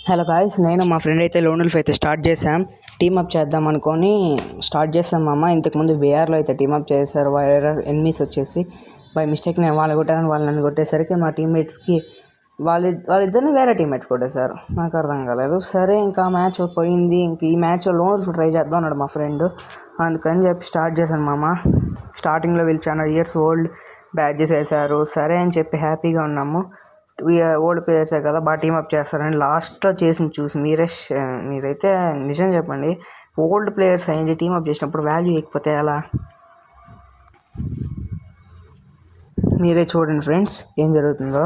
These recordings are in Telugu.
హలో గాయ్స్, నేను మా ఫ్రెండ్ అయితే లోన్ ఉల్ఫ్ అయితే స్టార్ట్ చేసాం. టీమప్ చేద్దాం అనుకొని స్టార్ట్ చేసాం మామ. ఇంతకుముందు బీఆర్లో అయితే టీమప్ చేశారు. వేరే ఎనిమీస్ వచ్చేసి బై మిస్టేక్ నేను వాళ్ళు కొట్టాను, వాళ్ళు నన్ను కొట్టేసరికి మా టీమ్మేట్స్కి వాళ్ళిద్దరిని వేరే టీమ్మేట్స్ కొట్టేశారు. నాకు అర్థం కాలేదు. సరే ఇంకా మ్యాచ్ పోయింది. ఇంక ఈ మ్యాచ్లో లోన్ ఉల్ఫ్ ట్రై చేద్దాం అన్నాడు మా ఫ్రెండ్. అందుకని చెప్పి స్టార్ట్ చేశాను మామ. స్టార్టింగ్లో వీళ్ళు చాలా ఇయర్స్ ఓల్డ్ బ్యాడ్జెస్ వేశారు. సరే అని చెప్పి హ్యాపీగా ఉన్నాము. ఓల్డ్ ప్లేయర్సే కదా, బాగా టీమప్ చేస్తారని లాస్ట్లో చేసి చూసి మీరైతే నిజం చెప్పండి. ఓల్డ్ ప్లేయర్స్ అయ్యింది టీమప్ చేసినప్పుడు వాల్యూ ఎక్కిపోతే ఎలా? మీరే చూడండి ఫ్రెండ్స్ ఏం జరుగుతుందో.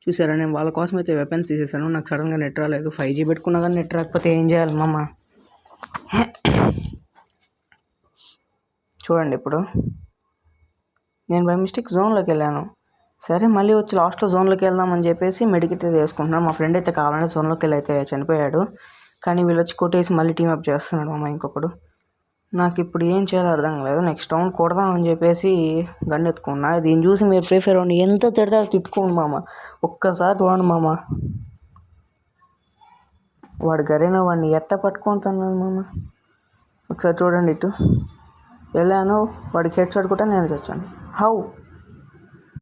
చూసారా, నేను వాళ్ళ కోసం అయితే వెపన్స్ తీసేసాను. నాకు సడన్గా నెట్ రాలేదు. 5G పెట్టుకున్నా కానీ నెట్ రాకపోతే ఏం చేయాలి మామ? చూడండి, ఇప్పుడు నేను బై మిస్టేక్ జోన్లోకి వెళ్ళాను. సరే మళ్ళీ వచ్చి లాస్ట్లో జోన్లోకి వెళ్దామని చెప్పేసి మెడికిట్ వేసుకుంటున్నాను. మా ఫ్రెండ్ అయితే కావాలని జోన్లోకి వెళ్ళి అయితే చనిపోయాడు. కానీ వీళ్ళు వచ్చి కొట్టేసి మళ్ళీ టీమప్ చేస్తున్నాడు మామ ఇంకొకడు. నాకు ఇప్పుడు ఏం చేయాలో అర్థం కాలేదు. నెక్స్ట్ రౌండ్ కొడదామని చెప్పేసి గన్ ఎత్తుకున్నా. దీన్ని చూసి మీరు ఫ్రీ ఫైర్ రౌండ్ ఎంత తిడతారో తిట్టుకోండి మామ. ఒక్కసారి చూడండి మామ, వాడు గరేనా వాడిని ఎట్ట పట్టుకుంటున్నాను మామ. ఒకసారి చూడండి, ఇటు వెళ్ళాను, వాడికి హెడ్ షాట్ కూడా నేను చచ్చాను. హౌ